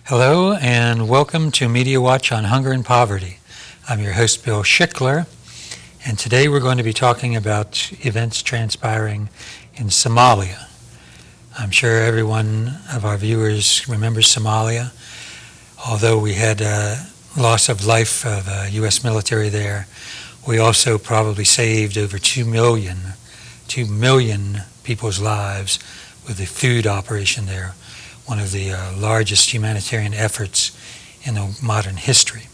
Hello and welcome to Media Watch on Hunger and Poverty. I'm your host, Bill Schickler, and today we're going to be talking about events transpiring in Somalia. I'm sure every one of our viewers remembers Somalia. Although we had a loss of life of U.S. military there, we also probably saved over 2 million people's lives with the food operation there, one of the largest humanitarian efforts in the modern history.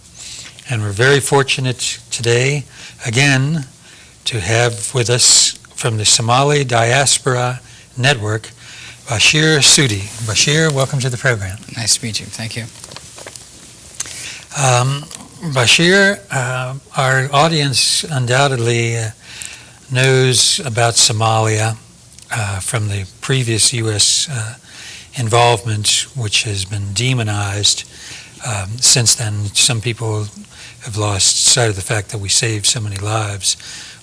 And we're very fortunate today, again, to have with us from the Somali Diaspora Network, Bashir Sudi. Bashir, welcome to the program. Nice to meet you. Thank you. Bashir, our audience undoubtedly knows about Somalia from the previous U.S. involvement, which has been demonized. Since then, some people have lost sight of the fact that we saved so many lives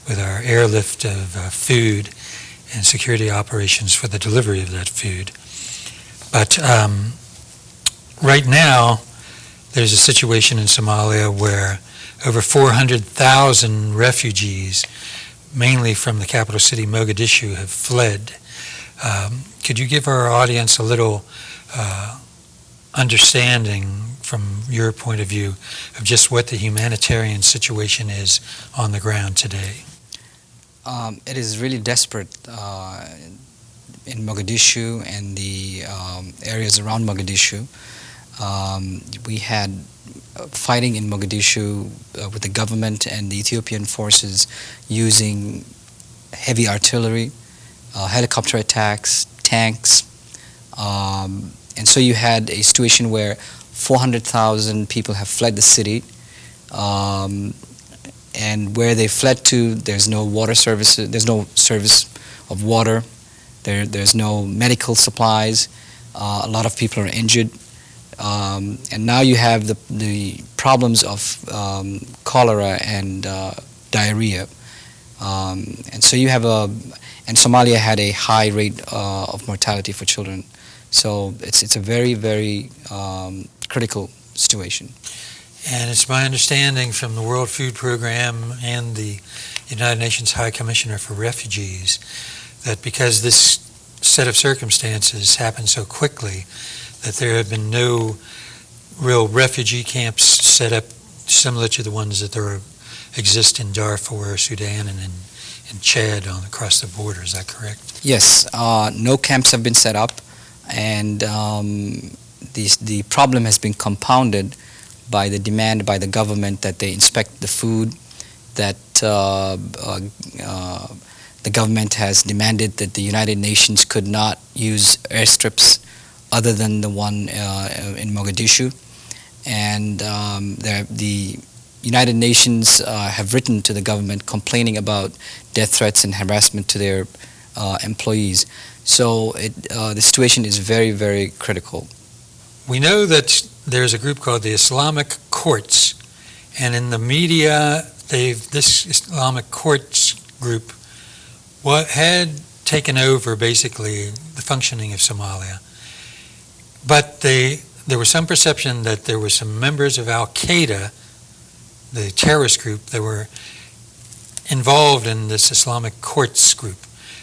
with our airlift of food and security operations for the delivery of that food. But right now, there's a situation in Somalia where over 400,000 refugees, mainly from the capital city Mogadishu, have fled. Could you give our audience a little understanding from your point of view of just what the humanitarian situation is on the ground today? It is really desperate in Mogadishu and the areas around Mogadishu. We had fighting in Mogadishu with the government and the Ethiopian forces using heavy artillery, helicopter attacks, tanks, and so you had a situation where 400,000 people have fled the city, and where they fled to, there's no water services, there's no service of water, there's no medical supplies, a lot of people are injured, and now you have the problems of cholera and diarrhea, and so you have and Somalia had a high rate of mortality for children. So it's a very, very critical situation. And it's my understanding from the World Food Program and the United Nations High Commissioner for Refugees that because this set of circumstances happened so quickly that there have been no real refugee camps set up similar to the ones that exist in Darfur, Sudan, and in Chad across the border. Is that correct? Yes, no camps have been set up, and the problem has been compounded by the demand by the government that they inspect the food, that the government has demanded that the United Nations could not use airstrips other than the one in Mogadishu, and the United Nations have written to the government complaining about death threats and harassment to their employees. So the situation is very, very critical. We know that there's a group called the Islamic Courts, and in the media, this Islamic Courts group had taken over basically the functioning of Somalia. But there was some perception that there were some members of Al-Qaeda, the terrorist group, that were involved in this Islamic Courts group.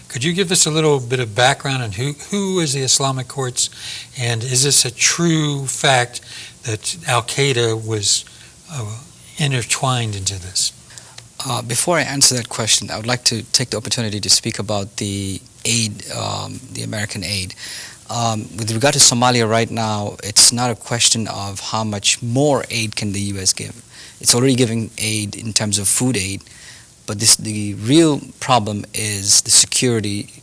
Could you give us a little bit of background on who is the Islamic Courts, and is this a true fact that Al-Qaeda was intertwined into this? Before I answer that question, I would like to take the opportunity to speak about the aid, the American aid. With regard to Somalia right now, it's not a question of how much more aid can the U.S. give. It's already giving aid in terms of food aid, but the real problem is the security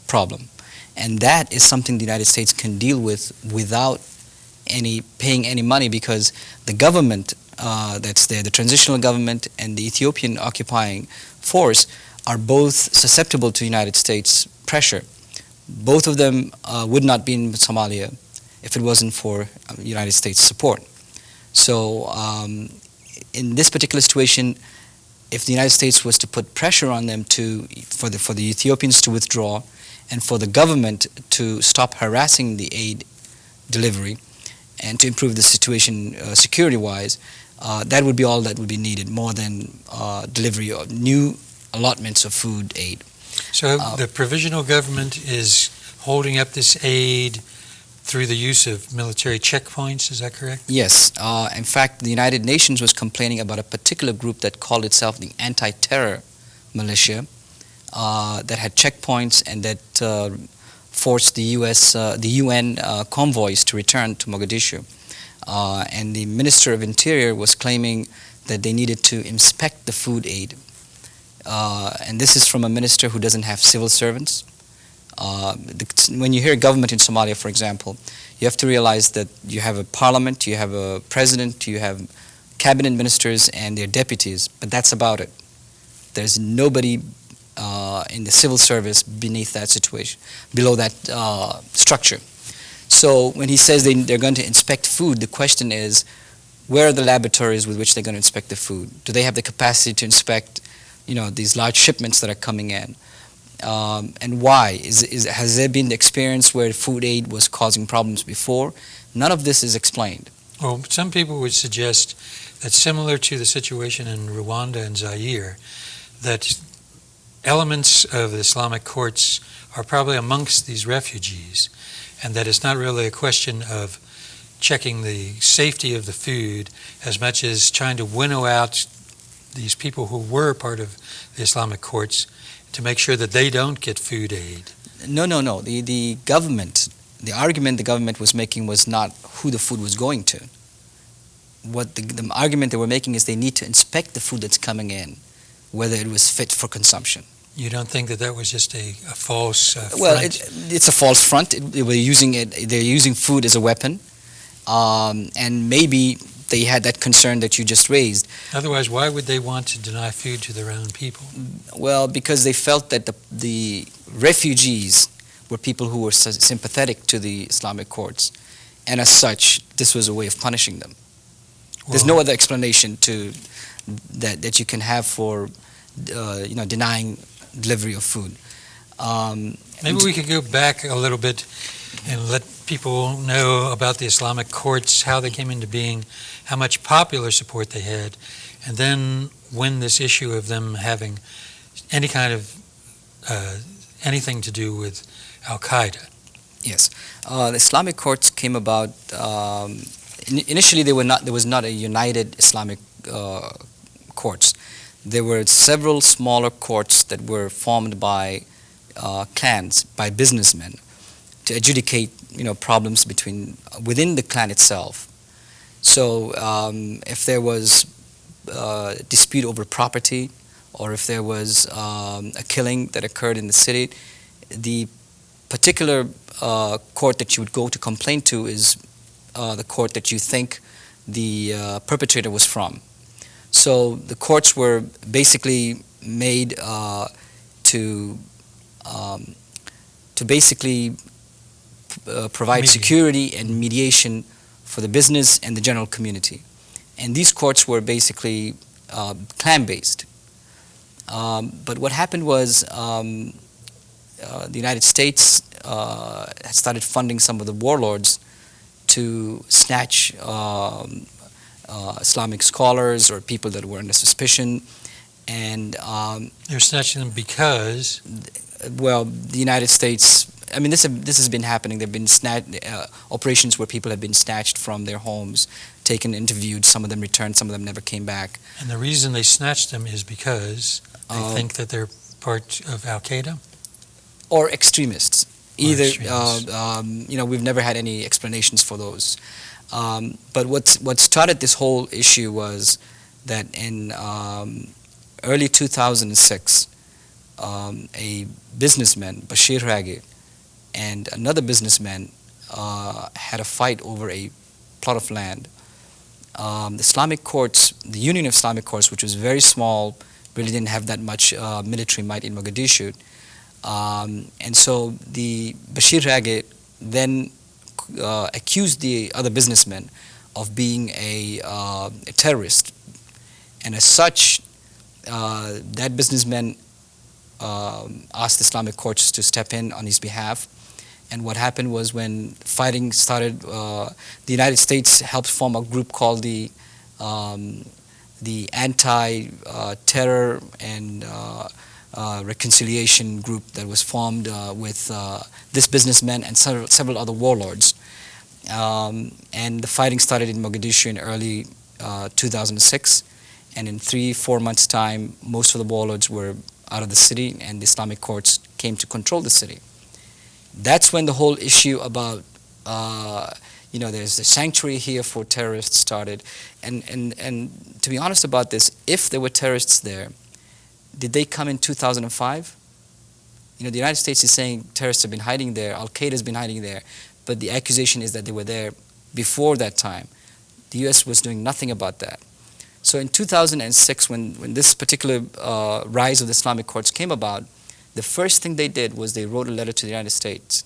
problem. And that is something the United States can deal with without paying any money, because the government that's there, the transitional government and the Ethiopian occupying force, are both susceptible to United States pressure. Both of them would not be in Somalia if it wasn't for United States support. So in this particular situation, if the United States was to put pressure on them for the Ethiopians to withdraw and for the government to stop harassing the aid delivery, and to improve the situation security-wise, that would be all that would be needed, more than delivery of new allotments of food aid. So the provisional government is holding up this aid through the use of military checkpoints, is that correct? Yes. In fact, the United Nations was complaining about a particular group that called itself the anti-terror militia that had checkpoints and that forced the UN convoys to return to Mogadishu. And the Minister of Interior was claiming that they needed to inspect the food aid. And this is from a minister who doesn't have civil servants. When you hear government in Somalia, for example, you have to realize that you have a parliament, you have a president, you have cabinet ministers and their deputies, but that's about it. There's nobody in the civil service beneath that situation, below that structure. So when he says they're going to inspect food, the question is, where are the laboratories with which they're going to inspect the food? Do they have the capacity to inspect, these large shipments that are coming in? And why? Has there been the experience where food aid was causing problems before? None of this is explained. Well, some people would suggest that similar to the situation in Rwanda and Zaire, that elements of the Islamic courts are probably amongst these refugees, and that it's not really a question of checking the safety of the food as much as trying to winnow out these people who were part of the Islamic courts to make sure that they don't get food aid. No. The government, the argument the government was making was not who the food was going to. What the argument they were making is they need to inspect the food that's coming in, whether it was fit for consumption. You don't think that was just a false front? Well, it's a false front. They're using food as a weapon, and maybe they had that concern that you just raised. Otherwise, why would they want to deny food to their own people? Well, because they felt that the refugees were people who were sympathetic to the Islamic courts, and as such, this was a way of punishing them. There's no other explanation that you can have for denying delivery of food. Maybe we could go back a little bit and let people know about the Islamic courts, how they came into being, how much popular support they had, and then when this issue of them having any kind of anything to do with Al-Qaeda. Yes, the Islamic courts came about. Initially, there was not a united Islamic courts. There were several smaller courts that were formed by clans, by businessmen, to adjudicate problems within the clan itself. So if there was a dispute over property, or if there was a killing that occurred in the city, the particular court that you would go to complain to is the court that you think the perpetrator was from. So the courts were basically made to basically provide security and mediation for the business and the general community. And these courts were basically clan-based. But what happened was the United States had started funding some of the warlords to snatch Islamic scholars or people that were under suspicion, and they're snatching them because, well, the United States. I mean, this has been happening. There've been operations where people have been snatched from their homes, taken, interviewed. Some of them returned. Some of them never came back. And the reason they snatched them is because they think that they're part of Al-Qaeda or extremists. Either, we've never had any explanations for those. But what started this whole issue was that in early 2006, a businessman, Bashir Sudi, and another businessman had a fight over a plot of land. The Islamic courts, the Union of Islamic Courts, which was very small, really didn't have that much military might in Mogadishu. And so the Bashir Sudi then accused the other businessman of being a terrorist. And as such, that businessman asked Islamic courts to step in on his behalf And what happened was when fighting started, the United States helped form a group called the Anti-Terror and Reconciliation Group that was formed with this businessman and several other warlords. And the fighting started in Mogadishu in early 2006. And in 3-4 months' time, most of the warlords were out of the city, and the Islamic courts came to control the city. That's when the whole issue about, there's a sanctuary here for terrorists started. And to be honest about this, if there were terrorists there, did they come in 2005? The United States is saying terrorists have been hiding there, Al-Qaeda has been hiding there, but the accusation is that they were there before that time. The U.S. was doing nothing about that. So in 2006, when this particular rise of the Islamic courts came about, the first thing they did was they wrote a letter to the United States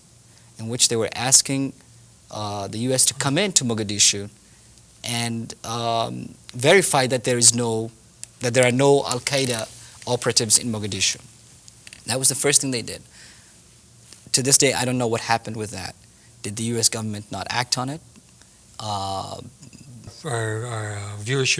in which they were asking the U.S. to come into Mogadishu and verify that there are no Al-Qaeda operatives in Mogadishu. That was the first thing they did. To this day, I don't know what happened with that. Did the U.S. government not act on it? Our viewers should